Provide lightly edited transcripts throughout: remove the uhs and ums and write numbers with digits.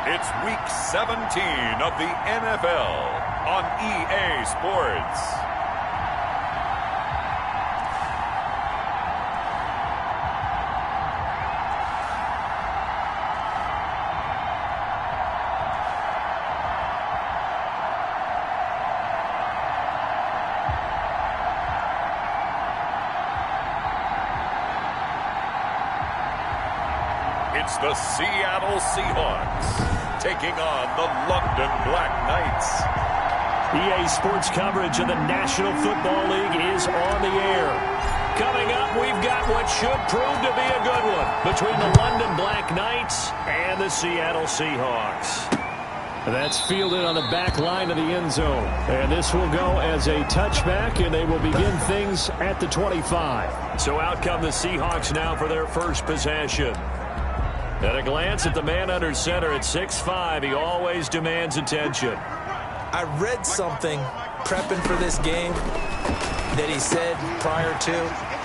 It's Week 17 of the NFL on EA Sports. It's the Seattle Seahawks taking on the London Black Knights. EA Sports coverage of the National Football League is on the air. Coming up, we've got what should prove to be a good one between the London Black Knights and the Seattle Seahawks. That's fielded on the back line of the end zone. And this will go as a touchback, and they will begin things at the 25. So out come the Seahawks now for their first possession. At a glance at the man under center at 6'5", he always demands attention. I read something prepping for this game that he said prior to,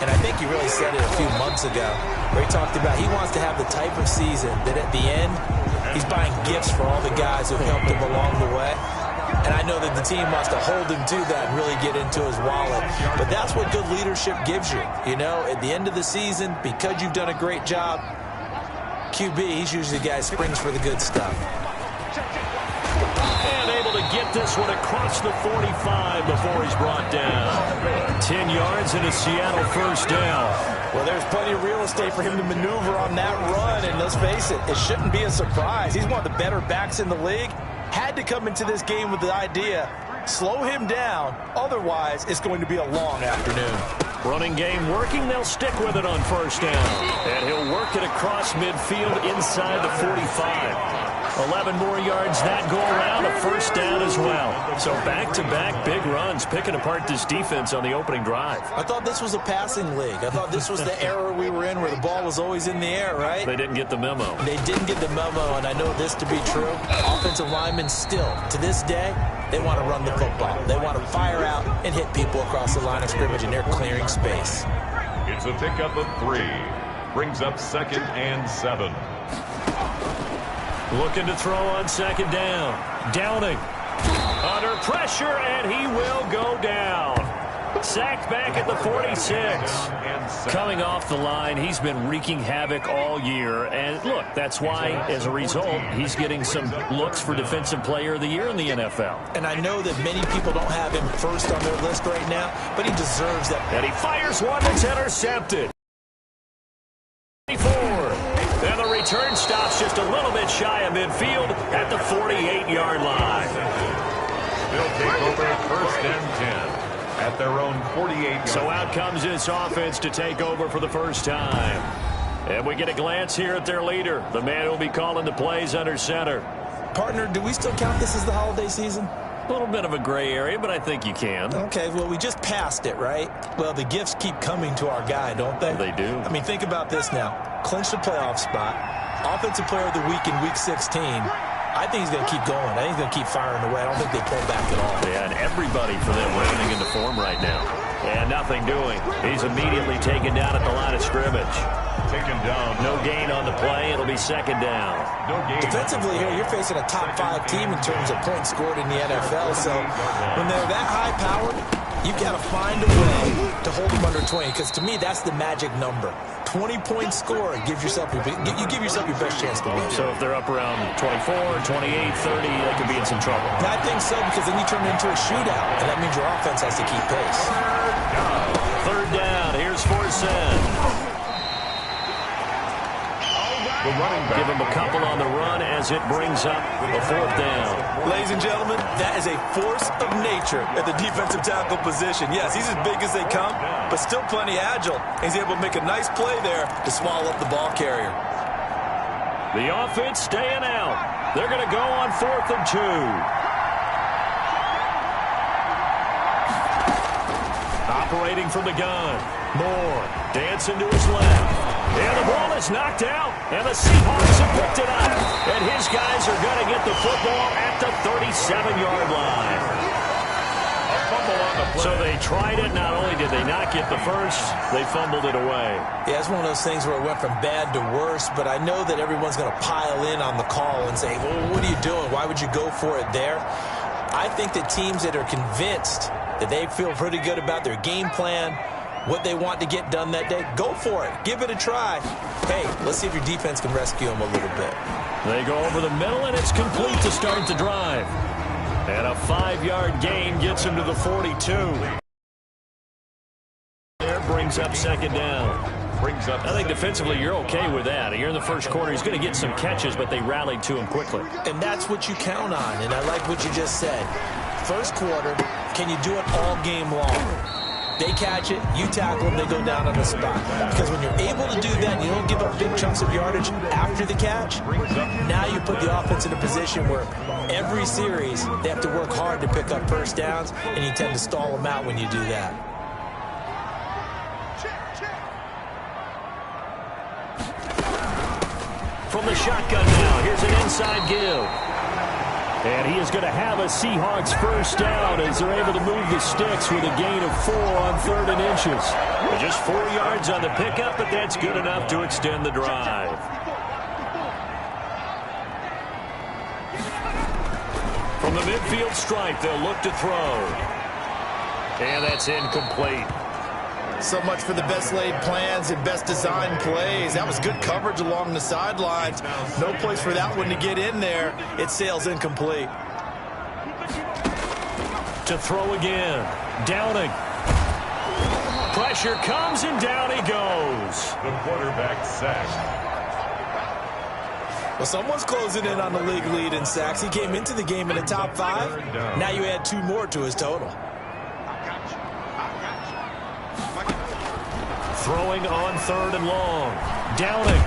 and I think he really said it a few months ago, where he talked about he wants to have the type of season that at the end, he's buying gifts for all the guys who helped him along the way. And I know that the team wants to hold him to that and really get into his wallet. But that's what good leadership gives you. You know, at the end of the season, because you've done a great job, QB, he's usually the guy who springs for the good stuff. And able to get this one across the 45 before he's brought down. 10 yards and a Seattle first down. Well, there's plenty of real estate for him to maneuver on that run, and let's face it, it shouldn't be a surprise. He's one of the better backs in the league. Had to come into this game with the idea, slow him down, otherwise it's going to be a long afternoon. Running game working, they'll stick with it on first down. And he'll work it across midfield inside the 45. 11 more yards that go around, a first down as well. So back-to-back big runs, picking apart this defense on the opening drive. I thought this was a passing league. I thought this was the era we were in where the ball was always in the air, right? They didn't get the memo. They didn't get the memo, and I know this to be true. Offensive linemen still, to this day, they want to run the football. They want to fire out and hit people across the line of scrimmage, and they're clearing space. It's a pickup of 3. Brings up 2nd and 7. Looking to throw on second down. Downing. Under pressure, and he will go down. Sacked back at the 46. Coming off the line, he's been wreaking havoc all year. And look, that's why, as a result, he's getting some looks for Defensive Player of the Year in the NFL. And I know that many people don't have him first on their list right now, but he deserves that. And he fires one that's intercepted. 24. And the return stops just a little bit shy of midfield at the 48-yard line. They'll take over 1st and 10. At their own 48. So out comes this offense to take over for the first time. And we get a glance here at their leader, the man who will be calling the plays under center. Partner, do we still count this as the holiday season? A little bit of a gray area, but I think you can. Okay, well, we just passed it, right? Well, the gifts keep coming to our guy, don't they? They do. I mean, think about this now. Clinch the playoff spot. Offensive Player of the Week in Week 16. I think he's going to keep going. I think he's going to keep firing away. I don't think they pull back at all. Yeah, and everybody for them rounding into form right now. And nothing doing. He's immediately taken down at the line of scrimmage. Taken down. No gain on the play. It'll be second down. No gain. Defensively here, you're facing a top 5 team in terms of points scored in the NFL. So when they're that high-powered, you've got to find a way to hold them under 20. Because to me, that's the magic number. 20-point score gives yourself you give yourself your best chance to win. So if they're up around 24, 28, 30, they could be in some trouble. I think so, because then you turn it into a shootout, and that means your offense has to keep pace. Third down. Here's Forsen. Give him a couple on the run as it brings up a 4th down. Ladies and gentlemen, that is a force of nature at the defensive tackle position. Yes, he's as big as they come, but still plenty agile. He's able to make a nice play there to swallow up the ball carrier. The offense staying out. They're going to go on 4th and 2. Operating from the gun. Moore dancing to his left. And the ball is knocked out, and the Seahawks have picked it up. And his guys are going to get the football at the 37-yard line. fumble on the play. So they tried it. Not only did they not get the first, they fumbled it away. Yeah, it's one of those things where it went from bad to worse, but I know that everyone's going to pile in on the call and say, well, what are you doing? Why would you go for it there? I think that teams that are convinced that they feel pretty good about their game plan, what they want to get done that day, go for it. Give it a try. Hey, let's see if your defense can rescue them a little bit. They go over the middle, and it's complete to start the drive. And a 5-yard gain gets him to the 42. There brings up second down. I think defensively you're okay with that. You're in the first quarter. He's going to get some catches, but they rallied to him quickly. And that's what you count on, and I like what you just said. First quarter, can you do it all game long? They catch it, you tackle them, they go down on the spot. Because when you're able to do that and you don't give up big chunks of yardage after the catch, now you put the offense in a position where every series they have to work hard to pick up first downs, and you tend to stall them out when you do that. From the shotgun now, here's an inside give. And he is going to have a Seahawks first down as they're able to move the sticks with a gain of 4 on 3rd and inches. Just 4 yards on the pickup, but that's good enough to extend the drive. From the midfield stripe, they'll look to throw. And that's incomplete. So much for the best laid plans and best designed plays. That was good coverage along the sidelines. No place for that one to get in there. It sails incomplete. To throw again. Downing. Pressure comes, and down he goes. The quarterback sacked. Well, someone's closing in on the league lead in sacks. He came into the game in the top 5. Now you add 2 more to his total. Throwing on 3rd and long. Downing.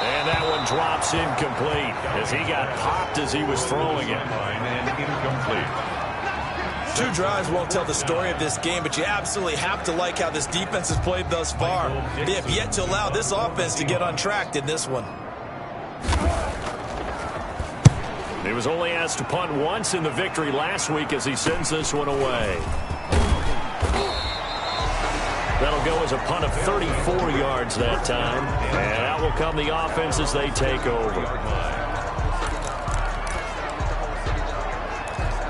And that one drops incomplete as he got popped as he was throwing it. And incomplete. 2 drives won't tell the story of this game, but you absolutely have to like how this defense has played thus far. They have yet to allow this offense to get untracked in this one. He was only asked to punt once in the victory last week as he sends this one away. That'll go as a punt of 34 yards that time. And out will come the offense as they take over.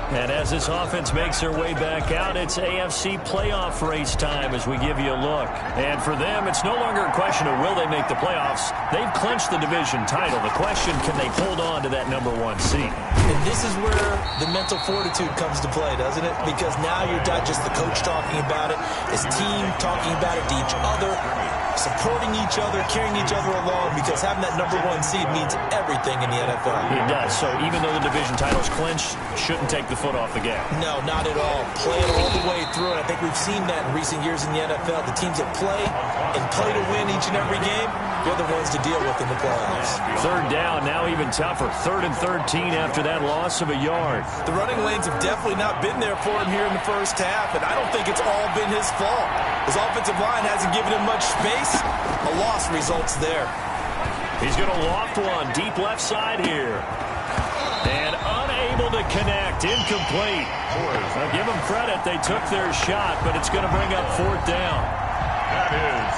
And as this offense makes their way back out, it's AFC playoff race time as we give you a look. And for them, it's no longer a question of will they make the playoffs. They've clinched the division title. The question, can they hold on to that #1 seed? And this is where the mental fortitude comes to play, doesn't it? Because now you're not just the coach talking about it. It's team talking about it to each other, supporting each other, carrying each other along, because having that #1 seed means everything in the NFL. It does. So even though the division title's clinched, shouldn't take the foot off the gas. No, not at all. Play it all the way through. And I think we've seen that in recent years in the NFL. The teams that play to win each and every game, they're the ones to deal with in the playoffs. 3rd down, now even tougher. 3rd and 13 after that loss of a yard. The running lanes have definitely not been there for him here in the first half, and I don't think it's all been his fault. His offensive line hasn't given him much space. A loss results there. He's going to loft one deep left side here. And unable to connect. Incomplete. Now give them credit. They took their shot, but it's going to bring up 4th down.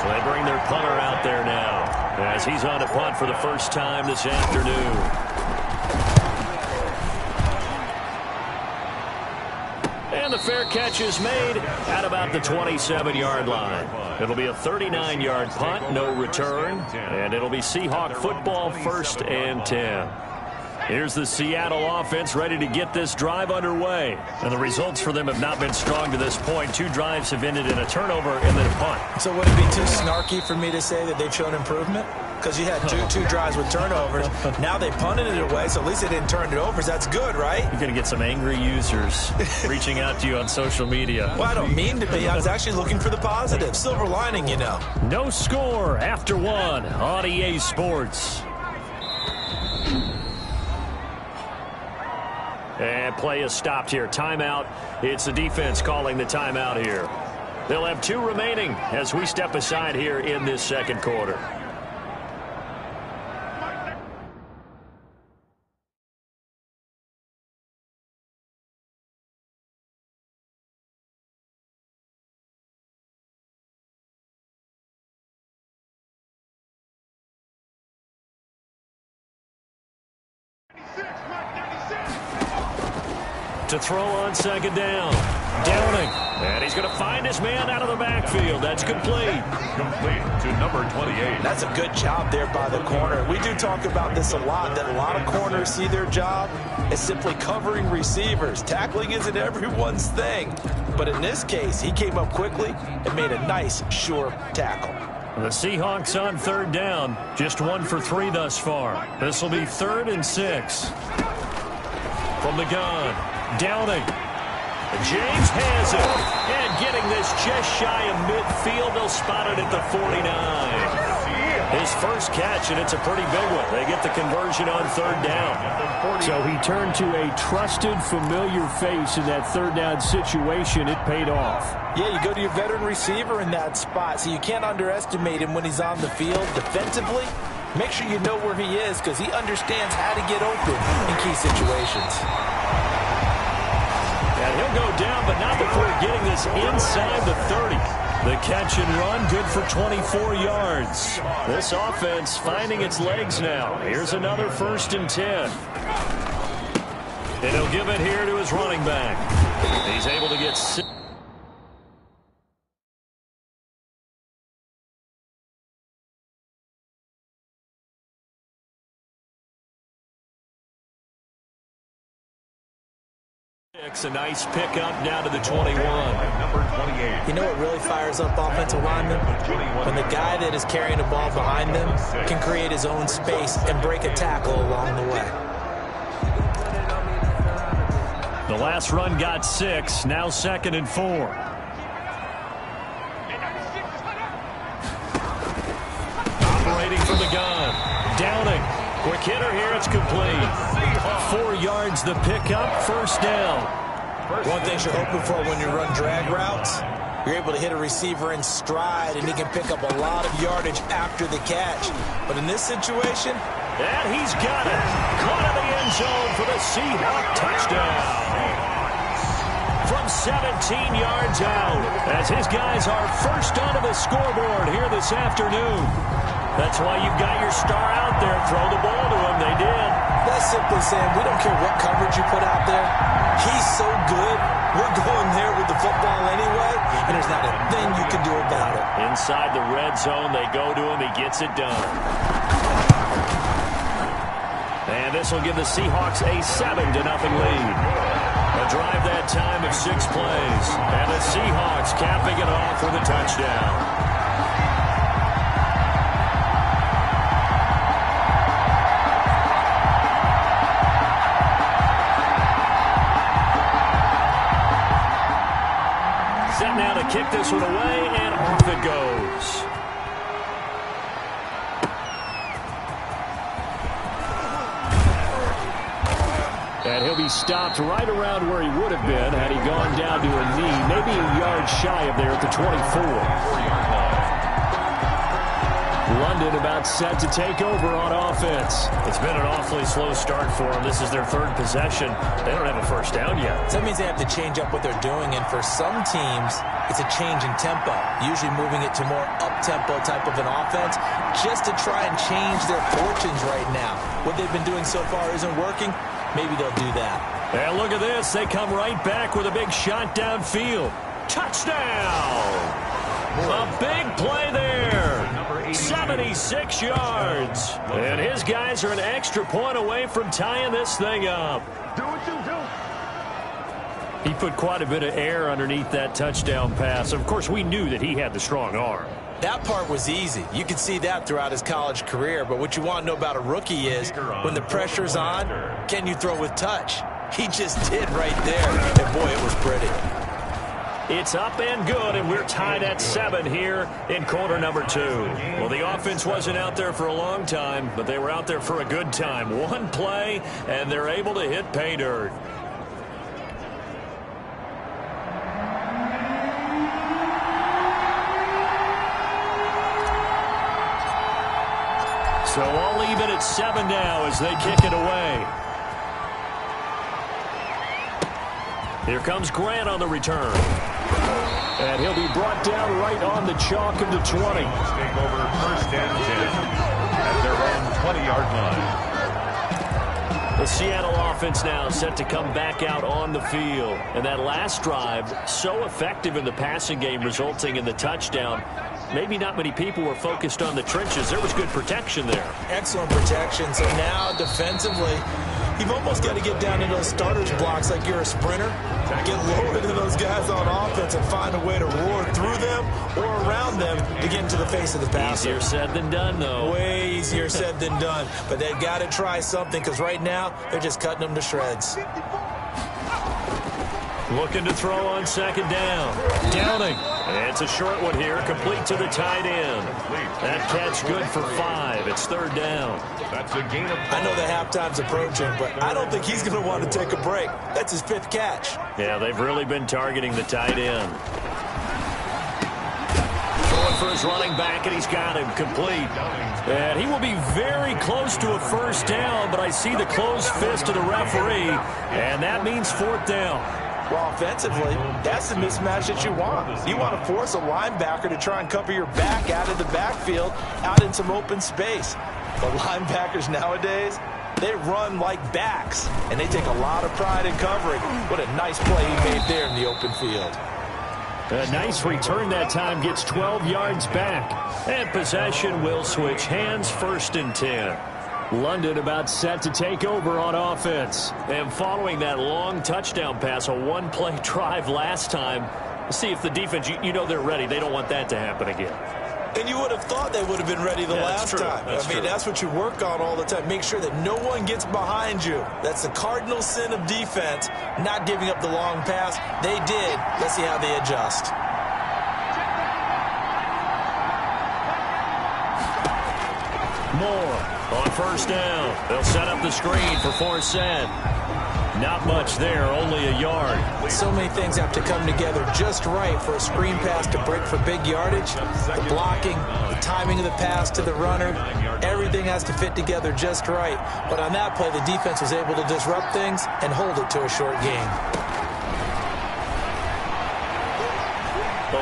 So they bring their punter out there now as he's on a punt for the first time this afternoon. And the fair catch is made at about the 27-yard line. It'll be a 39-yard punt, no return, and it'll be Seahawk football, 1st and 10. Here's the Seattle offense ready to get this drive underway. And the results for them have not been strong to this point. 2 drives have ended in a turnover and then a punt. So would it be too snarky for me to say that they've shown improvement? Because you had two drives with turnovers. Now they punted it away, so at least they didn't turn it over. So that's good, right? You're going to get some angry users reaching out to you on social media. Well, I don't mean to be. I was actually looking for the positive. Silver lining, you know. No score after 1 on EA Sports. And play is stopped here. Timeout. It's the defense calling the timeout here. They'll have 2 remaining as we step aside here in this second quarter. To throw on second down. Downing. And he's going to find his man out of the backfield. That's complete. Complete to number 28. That's a good job there by the corner. We do talk about this a lot, that a lot of corners see their job as simply covering receivers. Tackling isn't everyone's thing. But in this case, he came up quickly and made a nice, sure tackle. The Seahawks on third down. Just 1 for 3 thus far. This will be 3rd and 6. From the gun. Downing. James has it. And getting this just shy of midfield. They'll spot it at the 49. His first catch, and it's a pretty big one. They get the conversion on third down. So he turned to a trusted, familiar face in that third down situation. It paid off. Yeah, you go to your veteran receiver in that spot, so you can't underestimate him when he's on the field defensively. Make sure you know where he is because he understands how to get open in key situations. And he'll go down, but not before getting this inside the 30. The catch and run, good for 24 yards. This offense finding its legs now. Here's another 1st and 10. And he'll give it here to his running back. He's able to get 6. A nice pickup down to the 21. Number 28. You know what really fires up offensive linemen? When the guy that is carrying the ball behind them can create his own space and break a tackle along the way. The last run got 6. Now 2nd and 4. Operating from the gun. Downing. Quick hitter here. It's complete. 4 yards the pickup. 1st down. One thing you're hoping for when you run drag routes, you're able to hit a receiver in stride, and he can pick up a lot of yardage after the catch. But in this situation, and he's got it. Caught in the end zone for the Seahawk touchdown. From 17 yards out, as his guys are first onto the scoreboard here this afternoon. That's why you've got your star out there. Throw the ball to him. They did. That's simply saying we don't care what coverage you put out there. He's so good. We're going there with the football anyway, and there's not a thing you can do about it. Inside the red zone, they go to him. He gets it done. And this will give the Seahawks a 7-0 lead. A drive that time of 6 plays. And the Seahawks capping it off with a touchdown. Set now to kick this one away, and off it goes. And he'll be stopped right around where he would have been had he gone down to a knee, maybe a yard shy of there at the 24. London about set to take over on offense. It's been an awfully slow start for them. This is their 3rd possession. They don't have a 1st down yet. So that means they have to change up what they're doing, and for some teams, it's a change in tempo, usually moving it to more up-tempo type of an offense, just to try and change their fortunes right now. What they've been doing so far isn't working. Maybe they'll do that. And look at this. They come right back with a big shot downfield. Touchdown! A big play there. 76 yards. And his guys are an extra point away from tying this thing up. Do what you do. He put quite a bit of air underneath that touchdown pass. Of course, we knew that he had the strong arm. That part was easy. You could see that throughout his college career. But what you want to know about a rookie is when the pressure's on, can you throw with touch? He just did right there. And, boy, it was pretty. It's up and good, and we're tied at 7 here in quarter number 2. Well, the offense wasn't out there for a long time, but they were out there for a good time. One play, and they're able to hit pay dirt. So all even at 7 now as they kick it away. Here comes Grant on the return. And he'll be brought down right on the chalk of the 20. Take over 1st and 10 at their own 20-yard line. The Seattle offense now set to come back out on the field. And that last drive, so effective in the passing game, resulting in the touchdown. Maybe not many people were focused on the trenches. There was good protection there. Excellent protection. So now defensively, you've almost got to get down into those starters blocks like you're a sprinter. Get lower than those guys on offense and find a way to roar through them or around them to get into the face of the passer. Easier said than done, though. Way easier said than done. But they've got to try something because right now they're just cutting them to shreds. Looking to throw on second down. Downing. It's a short one here, complete to the tight end. That catch good for 5. It's third down. That's a gain of 5. I know the halftime's approaching, but I don't think he's going to want to take a break. That's his 5th catch. Yeah, they've really been targeting the tight end. Throwing for his running back, and he's got him complete. And he will be very close to a first down, but I see the closed fist of the referee, and that means 4th down. Well, offensively, that's the mismatch that you want. You want to force a linebacker to try and cover your back out of the backfield, out in some open space. The linebackers nowadays, they run like backs, and they take a lot of pride in covering. What a nice play he made there in the open field. A nice return that time, gets 12 yards back. And possession will switch hands, 1st and 10. London about set to take over on offense. And following that long touchdown pass, a one-play drive last time, see if the defense, you know they're ready. They don't want that to happen again. And you would have thought they would have been ready the last time. That's what you work on all the time. Make sure that no one gets behind you. That's the cardinal sin of defense, not giving up the long pass. They did. Let's see how they adjust. Moore on first down. They'll set up the screen for Forsett. Not much there, only a yard. So many things have to come together just right for a screen pass to break for big yardage. The blocking, the timing of the pass to the runner, everything has to fit together just right. But on that play, the defense was able to disrupt things and hold it to a short game.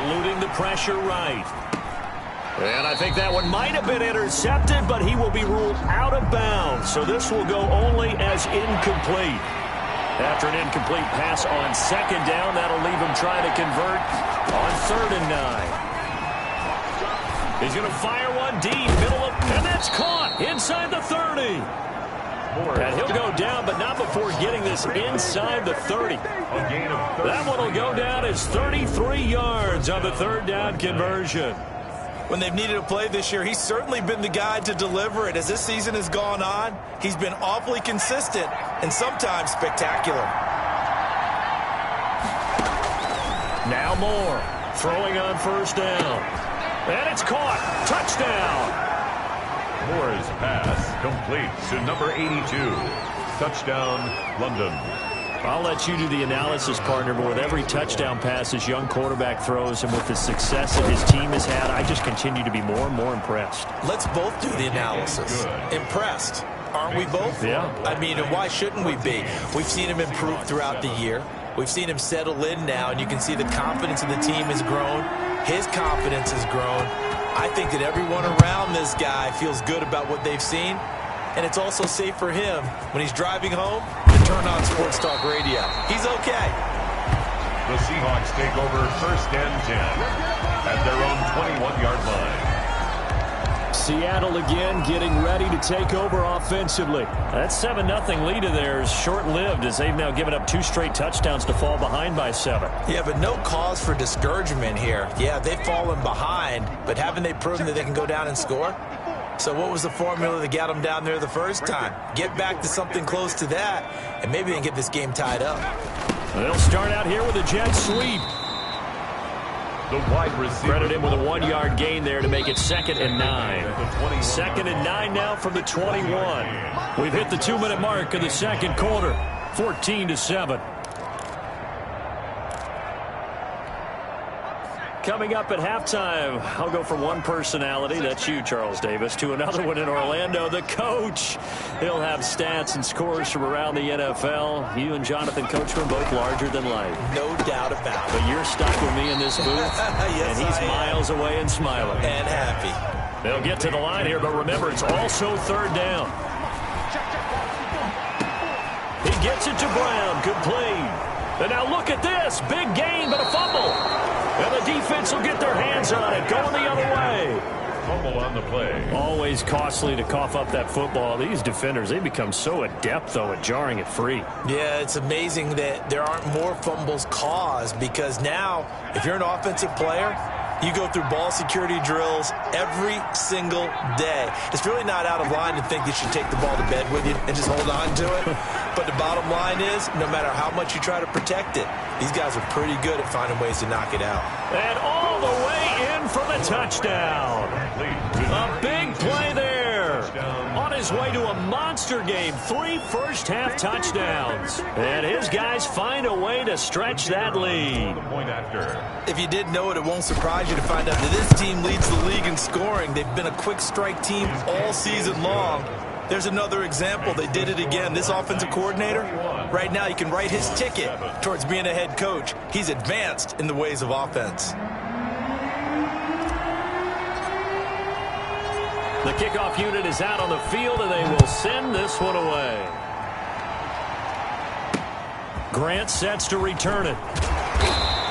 Eluding the pressure right. And I think that one might have been intercepted, but he will be ruled out of bounds. So this will go only as incomplete. After an incomplete pass on second down, that'll leave him trying to convert on 3rd and 9. He's going to fire one deep, and that's caught inside the 30. And he'll go down, but not before getting this inside the 30. That one will go down as 33 yards on the 3rd down conversion. When they've needed a play this year, he's certainly been the guy to deliver it. As this season has gone on, he's been awfully consistent and sometimes spectacular. Now Moore throwing on first down. And it's caught. Touchdown. Moore's pass complete to number 82. Touchdown, London. I'll let you do the analysis, partner, but with every touchdown pass this young quarterback throws and with the success that his team has had, I just continue to be more and more impressed. Let's both do the analysis. Impressed. Aren't we both? Yeah. I mean, and why shouldn't we be? We've seen him improve throughout the year. We've seen him settle in now, and you can see the confidence of the team has grown. His confidence has grown. I think that everyone around this guy feels good about what they've seen. And it's also safe for him when he's driving home to turn on Sports Talk Radio. He's okay. The Seahawks take over 1st and 10 at their own 21-yard line. Seattle again getting ready to take over offensively. That 7-0 lead of theirs short-lived as they've now given up 2 straight touchdowns to fall behind by 7. Yeah, but no cause for discouragement here. Yeah, they've fallen behind, but haven't they proven that they can go down and score? So what was the formula that got them down there the first time? Get back to something close to that, and maybe they can get this game tied up. They'll start out here with a jet sweep. The wide receiver. Credit him with a 1-yard gain there to make it 2nd and 9. 2nd and 9 now from the 21. We've hit the 2-minute mark of the second quarter. 14-7. Coming up at halftime, I'll go from one personality, that's you, Charles Davis, to another one in Orlando, the coach. He'll have stats and scores from around the NFL. You and Jonathan Coachman both larger than life. No doubt about it. But you're stuck with me in this booth, yes, and he's miles away and smiling. And happy. They'll get to the line here, but remember, it's also 3rd down. gets it to Brown, complete. And now look at this, big gain, but a fumble. And the defense will get their hands on it, going the other way. Fumble on the play. Always costly to cough up that football. These defenders, they become so adept, though, at jarring it free. Yeah, it's amazing that there aren't more fumbles caused, because now, if you're an offensive player, you go through ball security drills every single day. It's really not out of line to think you should take the ball to bed with you and just hold on to it. But the bottom line is, no matter how much you try to protect it, these guys are pretty good at finding ways to knock it out. And all the way in for the touchdown. A big play there. On his way to a monster game, 3 first-half touchdowns. And his guys find a way to stretch that lead. If you didn't know it, it won't surprise you to find out that this team leads the league in scoring. They've been a quick strike team all season long. There's another example. They did it again. This offensive coordinator, right now, you can write his ticket towards being a head coach. He's advanced in the ways of offense. The kickoff unit is out on the field, and they will send this one away. Grant sets to return it.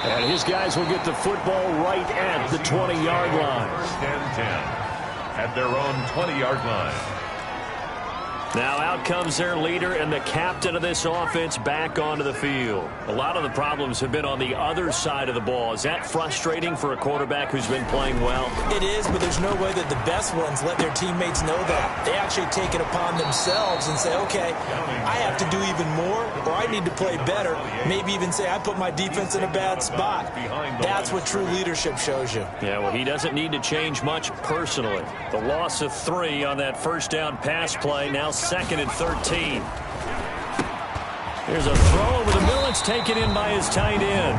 And his guys will get the football right at the 20-yard line. 10-10 at their own 20-yard line. Now out comes their leader and the captain of this offense back onto the field. A lot of the problems have been on the other side of the ball. Is that frustrating for a quarterback who's been playing well? It is, but there's no way that the best ones let their teammates know that. They actually take it upon themselves and say, okay, I have to do even more, or I need to play better. Maybe even say, I put my defense in a bad spot. That's what true leadership shows you. Yeah, well, he doesn't need to change much personally. The loss of 3 on that first down pass play, now 2nd and 13. There's a throw over the middle. It's taken in by his tight end.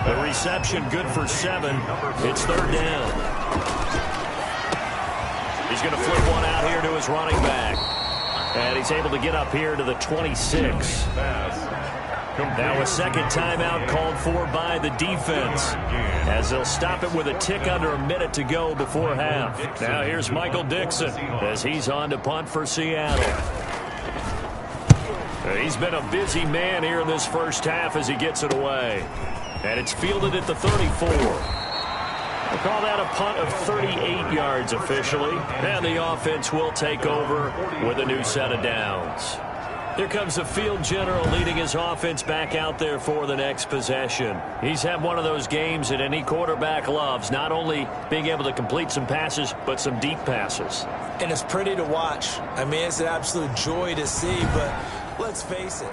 The reception good for 7. It's 3rd down. He's going to flip one out here to his running back. And he's able to get up here to the 26. Now a second timeout called for by the defense, as they'll stop it with a tick under a minute to go before half. Now here's Michael Dixon as he's on to punt for Seattle. He's been a busy man here in this first half as he gets it away. And it's fielded at the 34. We'll call that a punt of 38 yards officially. And the offense will take over with a new set of downs. Here comes the field general leading his offense back out there for the next possession. He's had one of those games that any quarterback loves, not only being able to complete some passes, but some deep passes. And it's pretty to watch. I mean, it's an absolute joy to see, but let's face it.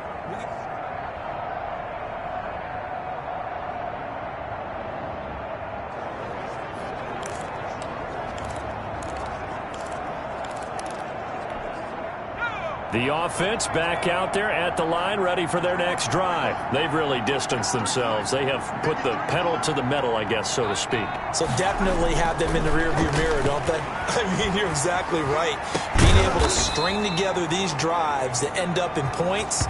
The offense back out there at the line, ready for their next drive. They've really distanced themselves. They have put the pedal to the metal, I guess, so to speak. So definitely have them in the rearview mirror, don't they? I mean, you're exactly right. Being able to string together these drives that end up in points,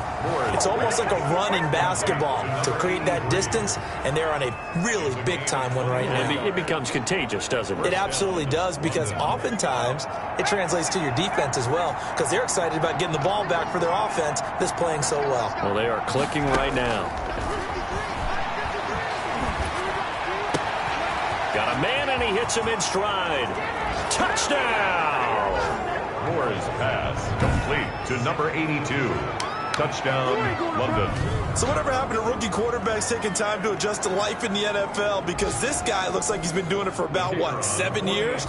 it's almost like a run in basketball to create that distance, and they're on a really big-time one right now. It becomes contagious, doesn't it? It absolutely does, because oftentimes it translates to your defense as well, because they're excited about getting the ball back for their offense that's playing so well. Well, they are clicking right now. Got a man, and he hits him in stride. Touchdown! Moore's pass complete to number 82. Touchdown, London. So whatever happened to rookie quarterbacks taking time to adjust to life in the NFL? Because this guy looks like he's been doing it for about, 7 years?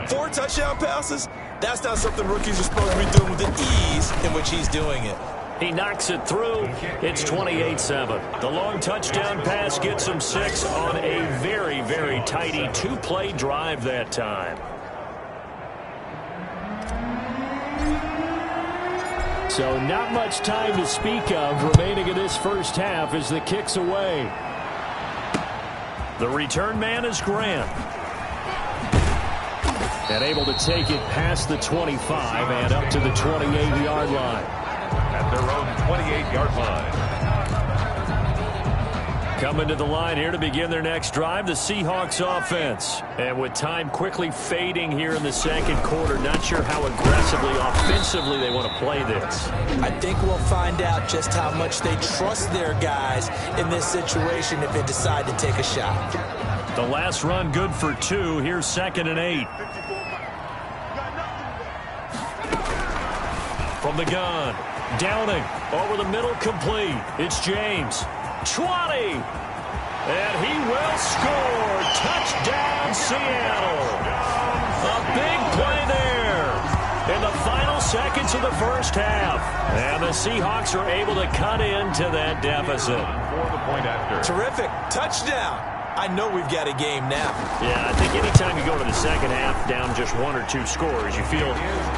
4 touchdown passes? That's not something rookies are supposed to be doing with the ease in which he's doing it. He knocks it through. It's 28-7. The long touchdown pass gets him 6 on a very, very tidy 2-play drive that time. So not much time to speak of remaining in this first half as the kick's away. The return man is Grant. And able to take it past the 25 and up to the 28-yard line. At their own 28-yard line. Coming to the line here to begin their next drive, the Seahawks offense. And with time quickly fading here in the second quarter, not sure how aggressively, offensively they want to play this. I think we'll find out just how much they trust their guys in this situation if they decide to take a shot. The last run good for 2. Here's 2nd and 8. From the gun. Downing. Over the middle, complete. It's James. 20. And he will score. Touchdown, Seattle. A big play there in the final seconds of the first half. And the Seahawks are able to cut into that deficit. Terrific. Touchdown. I know we've got a game now. Yeah, I think anytime you go to the second half down just 1 or 2 scores, you feel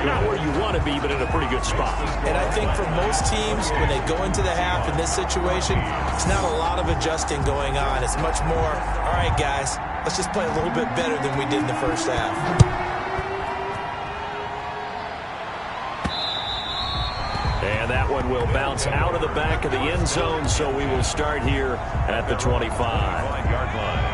not where you want to be, but in a pretty good spot. And I think for most teams, when they go into the half in this situation, it's not a lot of adjusting going on. It's much more, all right, guys, let's just play a little bit better than we did in the first half. And that one will bounce out of the back of the end zone, so we will start here at the 25.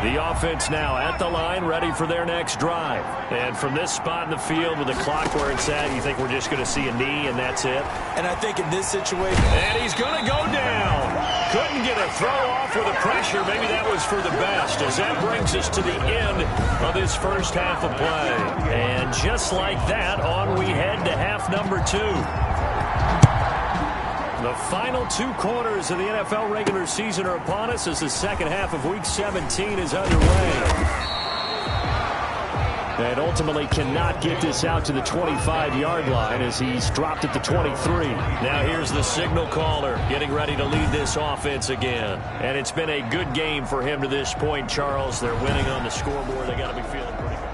The offense now at the line, ready for their next drive. And from this spot in the field with the clock where it's at, you think we're just going to see a knee and that's it? And I think in this situation... And he's going to go down. Couldn't get a throw off with the pressure. Maybe that was for the best, as that brings us to the end of this first half of play. And just like that, on we head to half number 2. The final 2 quarters of the NFL regular season are upon us as the second half of Week 17 is underway. And ultimately cannot get this out to the 25-yard line as he's dropped at the 23. Now here's the signal caller getting ready to lead this offense again. And it's been a good game for him to this point, Charles. They're winning on the scoreboard. They got to be feeling pretty good.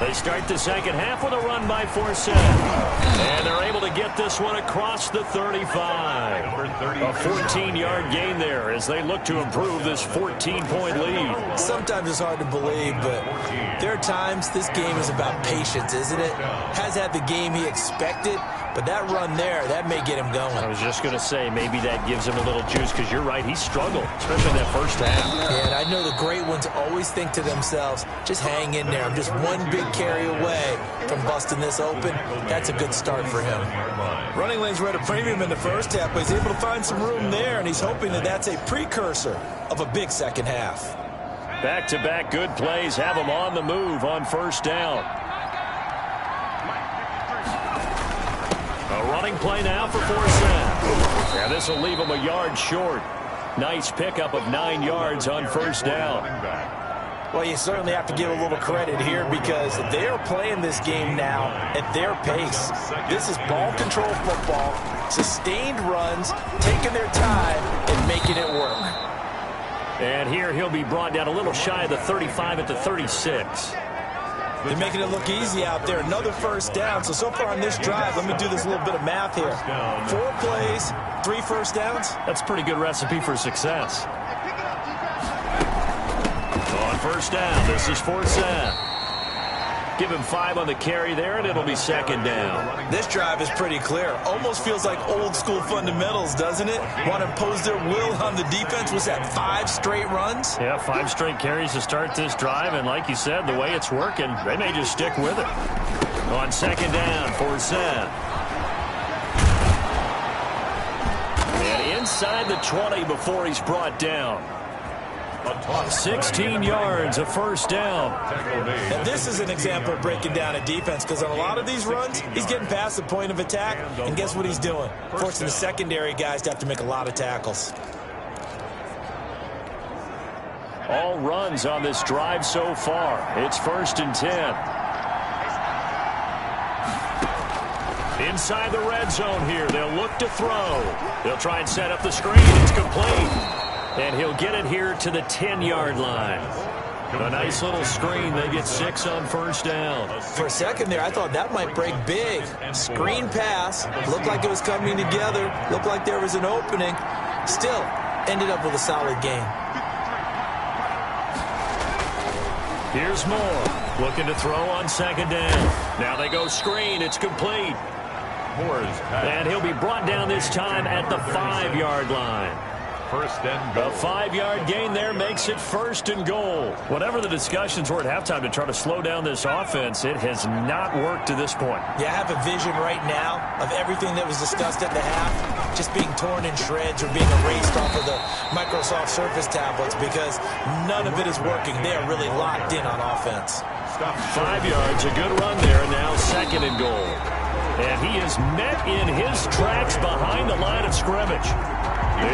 They start the second half with a run by Forsett. And they're able to get this one across the 35. A 14-yard gain there as they look to improve this 14-point lead. Sometimes it's hard to believe, but there are times this game is about patience, isn't it? Has had the game he expected, but that run there, that may get him going. I was just going to say, maybe that gives him a little juice, because you're right, he struggled, especially in that first half. Yeah, and I know the great ones always think to themselves, just hang in there. I'm just one big carry away from busting this open. That's a good start for him. Running lanes were at a premium in the first half, but he's able to find some room there, and he's hoping that that's a precursor of a big second half. Back-to-back good plays have him on the move on first down. A running play now for Forsett. And this will leave him a yard short. Nice pickup of 9 yards on first down. Well, you certainly have to give a little credit here because they are playing this game now at their pace. This is ball control football, sustained runs, taking their time and making it work. And here he'll be brought down a little shy of the 35 at the 36. They're making it look easy out there. Another first down. So far on this drive, let me do this little bit of math here. 4 plays, 3 first downs. That's a pretty good recipe for success. On first down, this is Forsett. Give him 5 on the carry there, and it'll be second down. This drive is pretty clear. Almost feels like old school fundamentals, doesn't it? Want to impose their will on the defense. Was that 5 straight runs? Yeah, 5 straight carries to start this drive, and like you said, the way it's working, they may just stick with it. On second down, Forsett. And inside the 20 before he's brought down. 16 yards, a first down. And this is an example of breaking down a defense because on a lot of these runs, he's getting past the point of attack, and guess what he's doing? Forcing the secondary guys to have to make a lot of tackles. All runs on this drive so far. It's 1st and 10. Inside the red zone here, they'll look to throw. They'll try and set up the screen. It's complete. And he'll get it here to the 10-yard line. A nice little screen. They get 6 on first down. For a second there, I thought that might break big. Screen pass. Looked like it was coming together. Looked like there was an opening. Still, ended up with a solid game. Here's Moore, looking to throw on second down. Now they go screen. It's complete. And he'll be brought down this time at the 5-yard line. First and goal. A 5-yard gain there makes it first and goal. Whatever the discussions were at halftime to try to slow down this offense, it has not worked to this point. Yeah, I have a vision right now of everything that was discussed at the half just being torn in shreds or being erased off of the Microsoft Surface tablets because none of it is working. They are really locked in on offense. 5 yards, a good run there. Now second and goal. And he is met in his tracks behind the line of scrimmage.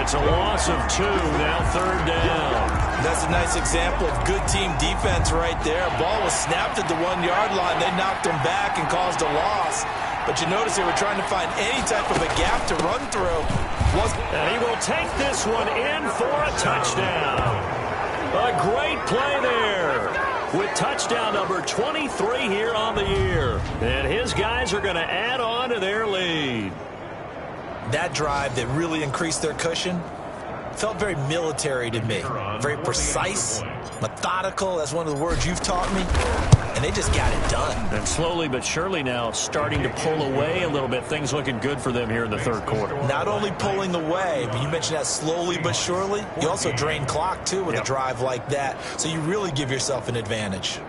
It's a loss of 2, now third down. That's a nice example of good team defense right there. Ball was snapped at the 1-yard line. They knocked him back and caused a loss. But you notice they were trying to find any type of a gap to run through. And he will take this one in for a touchdown. A great play there. With touchdown number 23 here on the year. And his guys are going to add on to their lead. That drive that really increased their cushion felt very military to me. Very precise, methodical. That's one of the words you've taught me. And they just got it done. And slowly but surely now starting to pull away a little bit. Things looking good for them here in the third quarter. Not only pulling away, but you mentioned that slowly but surely. You also drain clock, too, with a drive like that. So you really give yourself an advantage.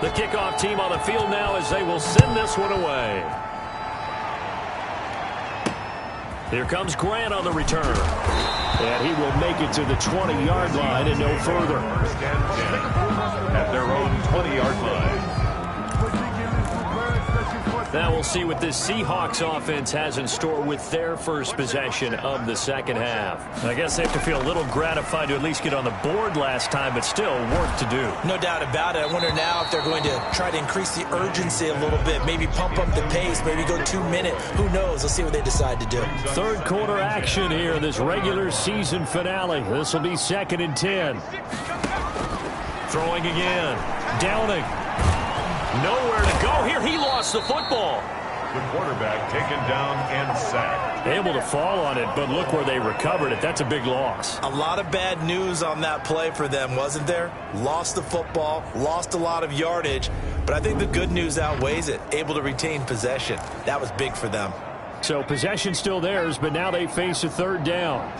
The kickoff team on the field now as they will send this one away. Here comes Grant on the return. And he will make it to the 20-yard line and no further. First and 10 at their own 20-yard line. Now we'll see what this Seahawks offense has in store with their first possession of the second half. I guess they have to feel a little gratified to at least get on the board last time, but still work to do. No doubt about it. I wonder now if they're going to try to increase the urgency a little bit, maybe pump up the pace, maybe go 2 minutes. Who knows? Let's see what they decide to do. Third quarter action here, this regular season finale. This will be 2nd and 10. Throwing again. Downing. Nowhere to go here. He lost the football. The quarterback taken down and sacked. Able to fall on it, but look where they recovered it. That's a big loss. A lot of bad news on that play for them, wasn't there? Lost the football, lost a lot of yardage, but I think the good news outweighs it. Able to retain possession. That was big for them. So possession still theirs, but now they face a third down.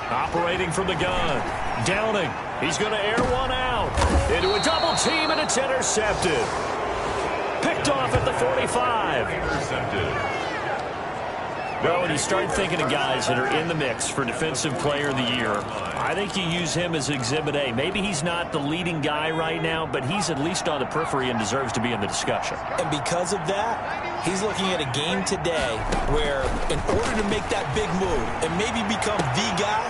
Operating from the gun. Downing. He's going to air one out. Into a double team, and it's intercepted. Picked off at the 45. Intercepted. Well, when you start thinking of guys that are in the mix for Defensive Player of the Year, I think you use him as Exhibit A. Maybe he's not the leading guy right now, but he's at least on the periphery and deserves to be in the discussion. And because of that, he's looking at a game today where in order to make that big move and maybe become the guy,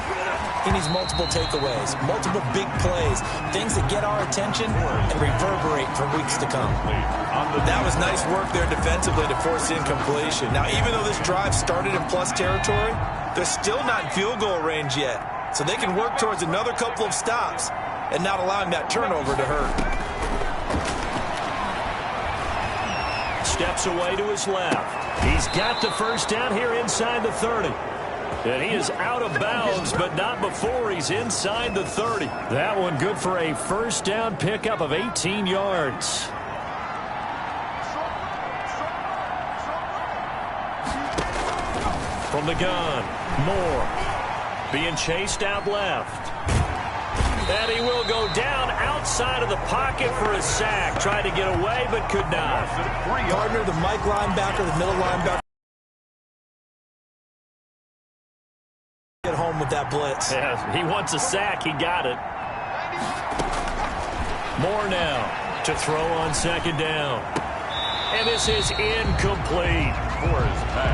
he needs multiple takeaways, multiple big plays, things that get our attention and reverberate for weeks to come. That was nice work there defensively to force incompletion. Now, even though this drive started in plus territory, they're still not in field goal range yet. So they can work towards another couple of stops and not allowing that turnover to hurt. Steps away to his left. He's got the first down here inside the 30. And he is out of bounds, but not before he's inside the 30. That one good for a first down pickup of 18 yards. From the gun, Moore being chased out left. And he will go down outside of the pocket for a sack. Tried to get away, but could not. Partner, the Mike linebacker, the middle linebacker. Get home with that blitz. Yeah, he wants a sack. He got it. Moore now to throw on second down. And this is incomplete.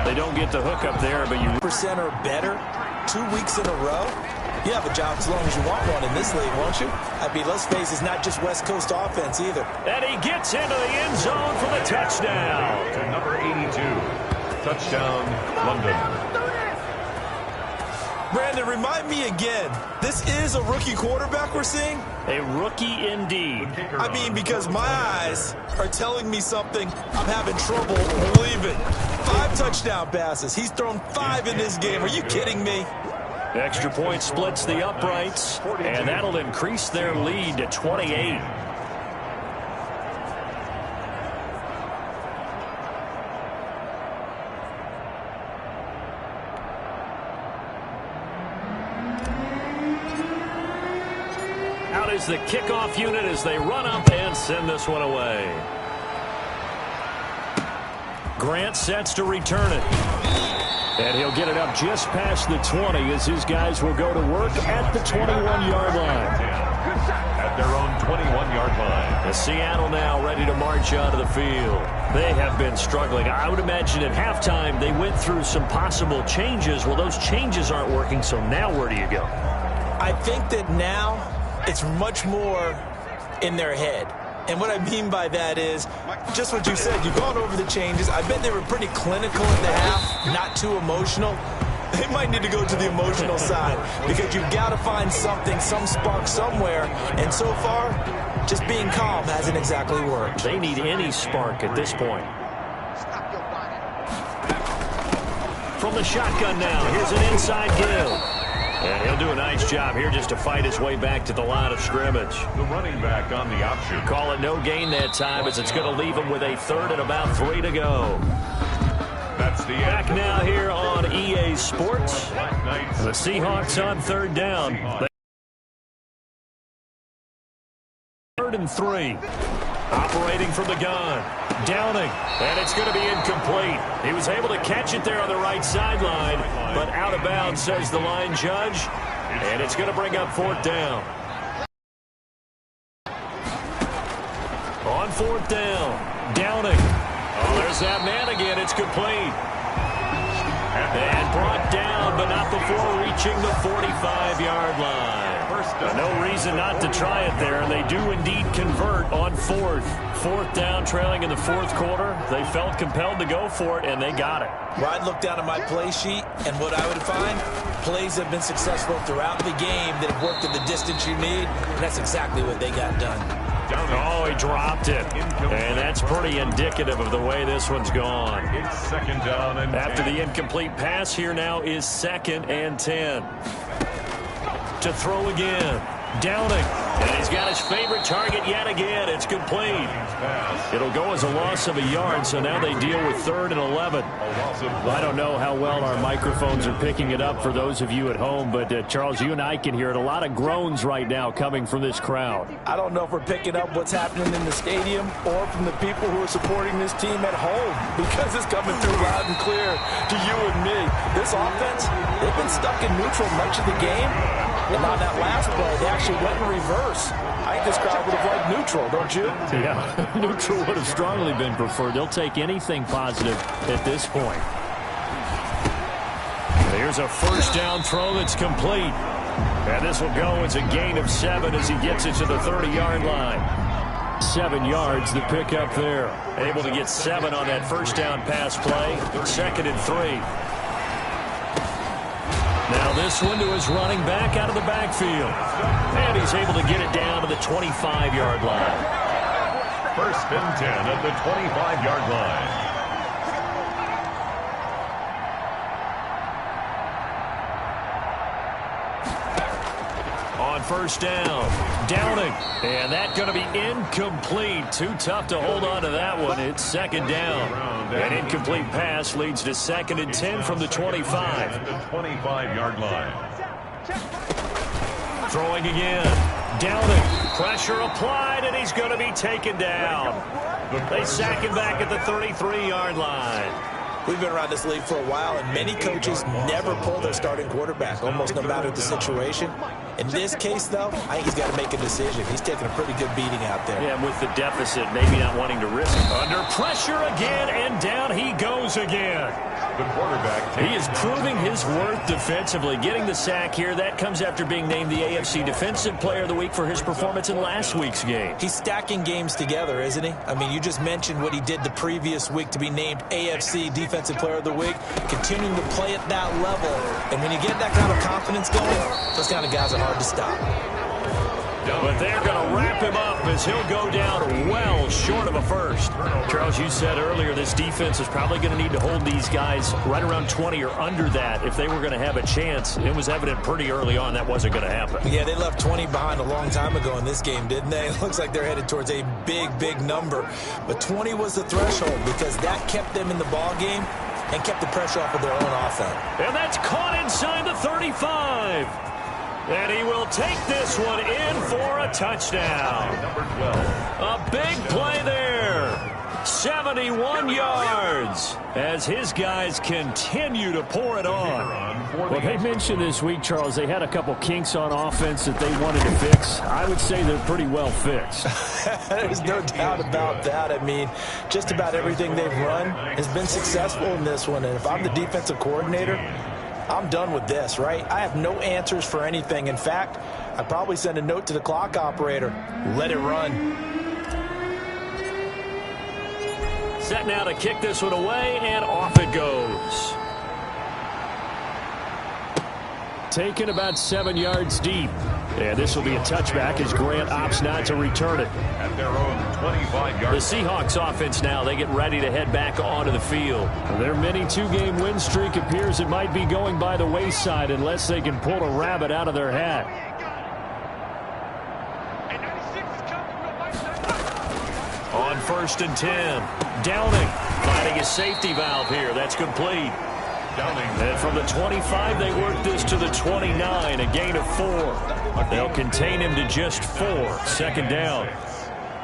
They don't get the hook up there, but you... percent or better 2 weeks in a row. You have a job as long as you want one in this league, won't you? I mean, let's face it, it's not just West Coast offense either. And he gets into the end zone for the touchdown. To number 82. Touchdown, London. Brandon, remind me again, this is a rookie quarterback we're seeing? A rookie indeed. I mean, because my eyes are telling me something I'm having trouble believing. 5 touchdown passes. He's thrown 5 in this game. Are you kidding me? Extra point splits the uprights, and that'll increase their lead to 28. Out is the kickoff unit as they run up and send this one away. Grant sets to return it. And he'll get it up just past the 20 as his guys will go to work at the 21-yard line. At their own 21-yard line. And Seattle now ready to march onto the field. They have been struggling. I would imagine at halftime they went through some possible changes. Well, those changes aren't working, so now where do you go? I think that now it's much more in their head. And what I mean by that is just what you said. You've gone over the changes. I bet they were pretty clinical at the half, not too emotional. They might need to go to the emotional side because you've got to find something, some spark somewhere. And so far, just being calm hasn't exactly worked. They need any spark at this point. From the shotgun now, here's an inside give. And he'll do a nice job here just to fight his way back to the line of scrimmage. The running back on the option. Call it no gain that time as it's going to leave him with a 3rd and about 3 to go. That's the back now here on EA Sports. The Seahawks on 3rd down. 3rd and 3. Operating from the gun. Downing. And it's going to be incomplete. He was able to catch it there on the right sideline, but out of bounds, says the line judge. And it's going to bring up 4th down. On 4th down. Downing. Oh, there's that man again. It's complete. And brought down, but not before reaching the 45-yard line. No reason not to try it there, and they do indeed convert on 4th. 4th down, trailing in the 4th quarter. They felt compelled to go for it, and they got it. Well, I'd look down at my play sheet, and what I would find, plays have been successful throughout the game that have worked at the distance you need, and that's exactly what they got done. Oh, he dropped it. And that's pretty indicative of the way this one's gone. It's 2nd down and after the incomplete pass, here now is 2nd and 10. To throw again. Downing. And he's got his favorite target yet again. It's complete. It'll go as a loss of a yard, so now they deal with 3rd and 11. I don't know how well our microphones are picking it up for those of you at home, but Charles, you and I can hear it. A lot of groans right now coming from this crowd. I don't know if we're picking up what's happening in the stadium or from the people who are supporting this team at home, because it's coming through loud and clear to you and me. This offense, they've been stuck in neutral much of the game. And on that last play, they actually went in reverse. I think this crowd would have liked neutral, don't you? Yeah, neutral would have strongly been preferred. They'll take anything positive at this point. Here's a 1st down throw that's complete. And this will go as a gain of 7 as he gets it to the 30-yard line. 7 yards, the pickup there. Able to get 7 on that 1st down pass play. 2nd and 3. Now this one to his running back out of the backfield. And he's able to get it down to the 25-yard line. 1st and 10 at the 25-yard line. On 1st down, Downing. And that's going to be incomplete. Too tough to hold on to that one. It's 2nd down. An incomplete pass leads to 2nd and 10 from the 25. At the 25-yard line. Throwing again. Downing. Pressure applied, and he's going to be taken down. They sack him back at the 33-yard line. We've been around this league for a while, and many coaches never pull their starting quarterback, almost no matter the situation. In this case, though, I think he's got to make a decision. He's taking a pretty good beating out there. Yeah, with the deficit, maybe not wanting to risk it. Under pressure again, and down he goes again. The quarterback. He is proving his worth defensively. Getting the sack here, that comes after being named the AFC Defensive Player of the Week for his performance in last week's game. He's stacking games together, isn't he? I mean, you just mentioned what he did the previous week to be named AFC Defensive Player of the Week, continuing to play at that level. And when you get that kind of confidence going, those kind of guys are hard to stop. But they're going to wrap him up as he'll go down well short of a first. Charles, you said earlier this defense is probably going to need to hold these guys right around 20 or under that if they were going to have a chance. It was evident pretty early on that wasn't going to happen. Yeah, they left 20 behind a long time ago in this game, didn't they? It looks like they're headed towards a big, big number. But 20 was the threshold because that kept them in the ball game and kept the pressure off of their own offense. And that's caught inside the 35. And he will take this one in for a touchdown. Number 12. A big play there. 71 yards as his guys continue to pour it on. Well, they mentioned this week, Charles, they had a couple kinks on offense that they wanted to fix. I would say they're pretty well fixed. There's no doubt about that. I mean, just about everything they've run has been successful in this one. And if I'm the defensive coordinator, I'm done with this, right? I have no answers for anything. In fact, I'd probably send a note to the clock operator. Let it run. Set now to kick this one away, and off it goes. Taken about 7 yards deep. And this will be a touchback as Grant opts not to return it. At their own 25-yard. The Seahawks offense now, they get ready to head back onto the field. Their mini two-game win streak appears it might be going by the wayside unless they can pull a rabbit out of their hat. On 1st and 10, Downing finding a safety valve here. That's complete. Downing. And from the 25, they work this to the 29, a gain of 4. They'll contain him to just 4. 2nd down.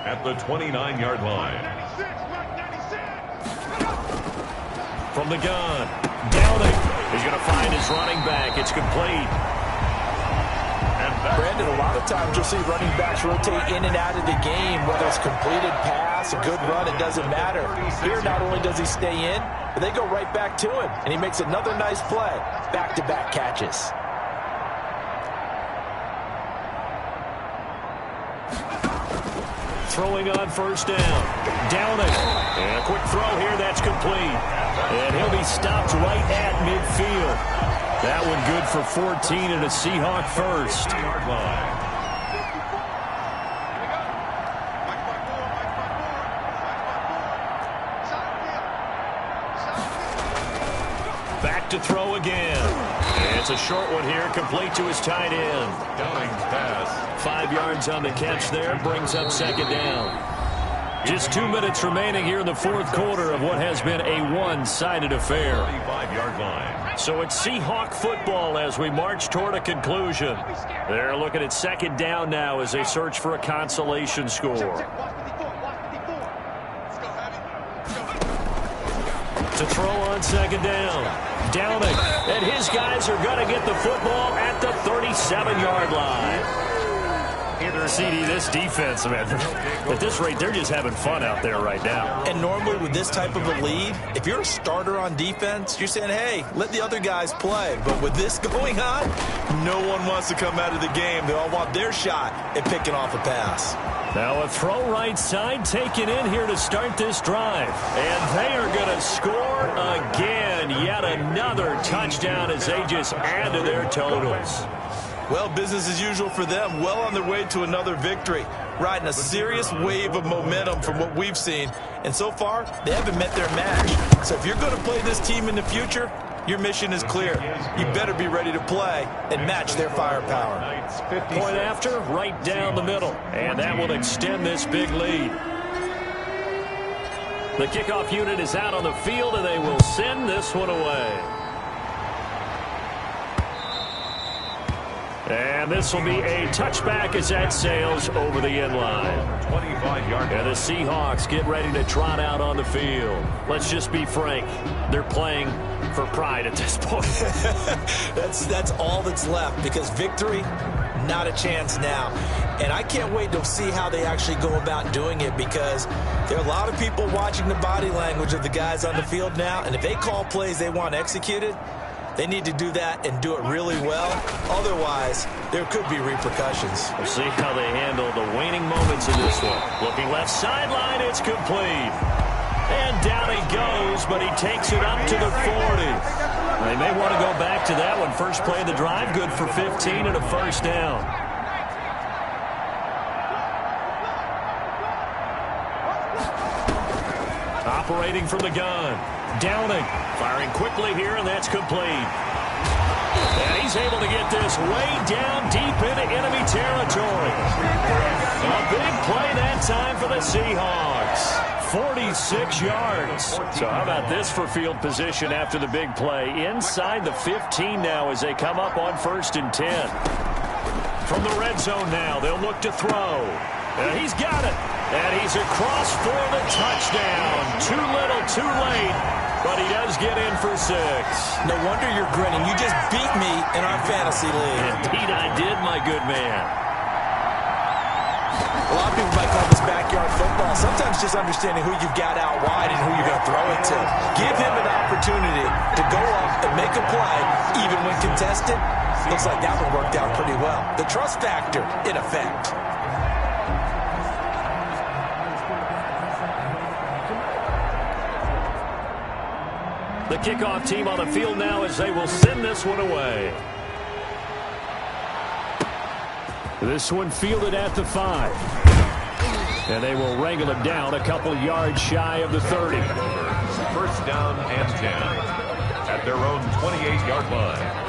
At the 29-yard line. From the gun, Downing is going to find his running back. It's complete. Brandon, a lot of times you'll see running backs rotate in and out of the game, whether it's completed pass, a good run, it doesn't matter. Here, not only does he stay in, but they go right back to him, and he makes another nice play. Back-to-back catches. Throwing on 1st down, Downing. And a quick throw here, that's complete. And he'll be stopped right at midfield. That one good for 14 and a Seahawk first. Back to throw again. And it's a short one here, complete to his tight end. Downing's pass. 5 yards on the catch there, brings up 2nd down. Just 2 minutes remaining here in the 4th quarter of what has been a one-sided affair. 35-yard line. So it's Seahawk football as we march toward a conclusion. They're looking at 2nd down now as they search for a consolation score. To throw on 2nd down, Downing, and his guys are going to get the football at the 37-yard line. CD, this defense, man, at this rate, they're just having fun out there right now. And normally with this type of a lead, if you're a starter on defense, you're saying, hey, let the other guys play. But with this going on, no one wants to come out of the game. They all want their shot at picking off a pass. Now a throw right side taken in here to start this drive. And they are going to score again. Yet another touchdown as they just add to their totals. Well, business as usual for them. Well on their way to another victory. Riding a serious wave of momentum from what we've seen. And so far, they haven't met their match. So if you're going to play this team in the future, your mission is clear. You better be ready to play and match their firepower. Point after, right down the middle. And that will extend this big lead. The kickoff unit is out on the field, and they will send this one away. And this will be a touchback as that sails over the end line. 25-yard. And the Seahawks get ready to trot out on the field. Let's just be frank. They're playing for pride at this point. That's all that's left, because victory, not a chance now. And I can't wait to see how they actually go about doing it, because there are a lot of people watching the body language of the guys on the field now, and if they call plays they want executed, they need to do that and do it really well. Otherwise, there could be repercussions. We'll see how they handle the waning moments in this one. Looking left sideline, it's complete. And down he goes, but he takes it up to the 40. They may want to go back to that one. First play of the drive, good for 15 and a first down. Operating from the gun. Downing. Firing quickly here, and that's complete. And he's able to get this way down deep into enemy territory. A big play that time for the Seahawks. 46 yards. So how about this for field position after the big play? Inside the 15 now as they come up on 1st and 10. From the red zone now, they'll look to throw. And he's got it. And he's across for the touchdown. Too little, too late. But he does get in for 6. No wonder you're grinning. You just beat me in our fantasy league. Indeed I did, my good man. A lot of people might call this backyard football. Sometimes just understanding who you've got out wide and who you're going to throw it to. Give him an opportunity to go up and make a play, even when contested. Looks like that one worked out pretty well. The trust factor, in effect. The kickoff team on the field now as they will send this one away. This one fielded at the 5. And they will wrangle it down a couple yards shy of the 30. First down and 10 at their own 28-yard line.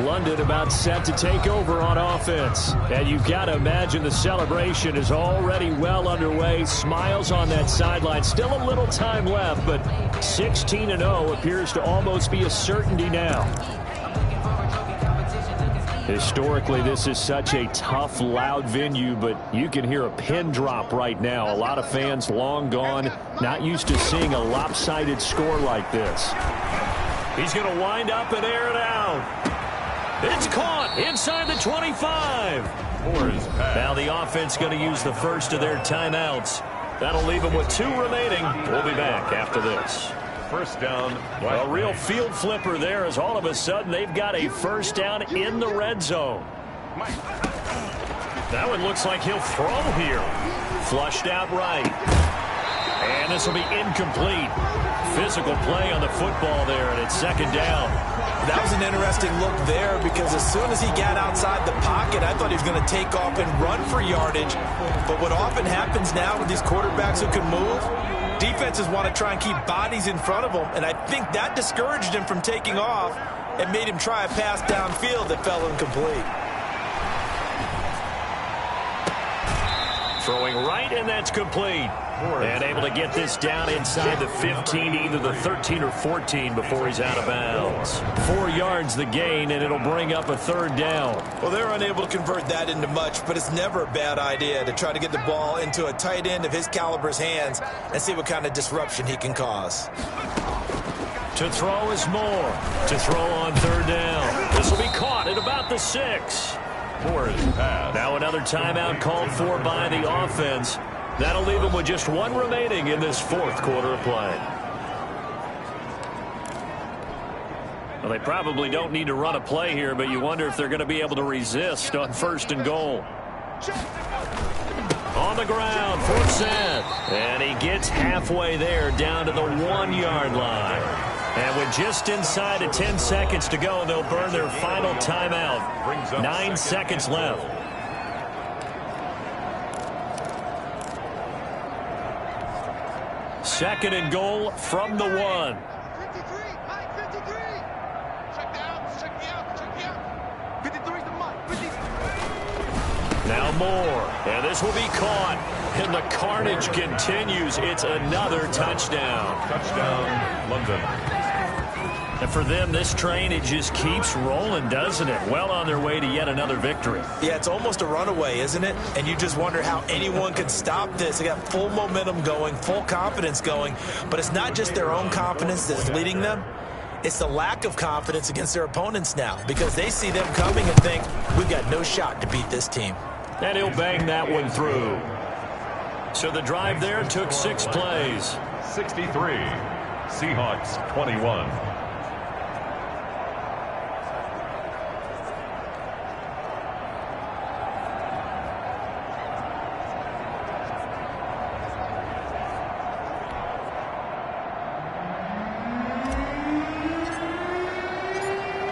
London about set to take over on offense. And you've got to imagine the celebration is already well underway. Smiles on that sideline. Still a little time left, but 16-0 appears to almost be a certainty now. Historically, this is such a tough, loud venue, but you can hear a pin drop right now. A lot of fans long gone, not used to seeing a lopsided score like this. He's going to wind up and air it out. It's caught inside the 25. Now the offense going to use the first of their timeouts. That'll leave them with 2 remaining. We'll be back after this. First down. A real field flipper there, as all of a sudden they've got a first down in the red zone. That one looks like he'll throw here. Flushed out right. And this will be incomplete. Physical play on the football there, and it's 2nd down. That was an interesting look there, because as soon as he got outside the pocket, I thought he was going to take off and run for yardage. But what often happens now with these quarterbacks who can move, defenses want to try and keep bodies in front of them, and I think that discouraged him from taking off and made him try a pass downfield that fell incomplete. Throwing right, and that's complete. And able to get this down inside the 15, either the 13 or 14 before he's out of bounds. 4 yards the gain, and it'll bring up a 3rd down. Well, they're unable to convert that into much, but it's never a bad idea to try to get the ball into a tight end of his caliber's hands and see what kind of disruption he can cause. To throw is Moore. To throw on 3rd down. This will be caught at about the 6. Now another timeout called for by the offense. That'll leave them with just 1 remaining in this 4th quarter of play. Well, they probably don't need to run a play here, but you wonder if they're going to be able to resist on 1st and goal. On the ground, 4th set. And he gets halfway there, down to the 1-yard line. And with just inside of 10 seconds to go, they'll burn their final timeout. 9 seconds left. Second and goal from the 1. Now Moore, and this will be caught, and the carnage continues. It's another touchdown. Touchdown, London. And for them, this train, it just keeps rolling, doesn't it? Well on their way to yet another victory. Yeah, it's almost a runaway, isn't it? And you just wonder how anyone could stop this. They got full momentum going, full confidence going, but it's not just their own confidence that's leading them. It's the lack of confidence against their opponents now because they see them coming and think, we've got no shot to beat this team. And he'll bang that one through. So the drive there took 6 plays. 63. Seahawks 21.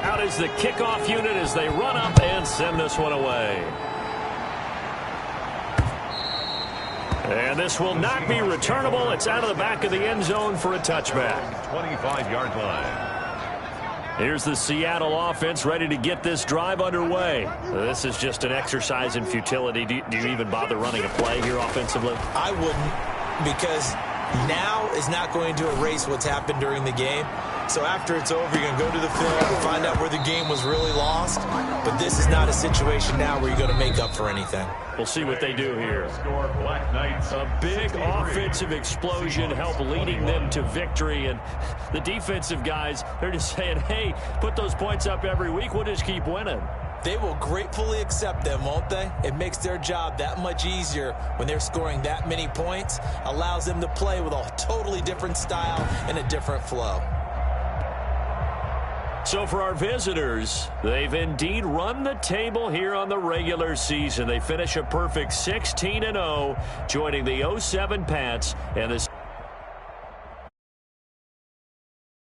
Out is the kickoff unit as they run up and send this one away. And this will not be returnable. It's out of the back of the end zone for a touchback. 25-yard line. Here's the Seattle offense ready to get this drive underway. This is just an exercise in futility. Do you even bother running a play here offensively? I wouldn't, because now is not going to erase what's happened during the game. So after it's over, you're going to go to the film and find out where the game was really lost. But this is not a situation now where you're going to make up for anything. We'll see what they do here. A big offensive explosion helped leading them to victory. And the defensive guys, they're just saying, hey, put those points up every week. We'll just keep winning. They will gratefully accept them, won't they? It makes their job that much easier when they're scoring that many points. Allows them to play with a totally different style and a different flow. So for our visitors, they've indeed run the table here on the regular season. They finish a perfect 16-0, joining the 07 Pats and the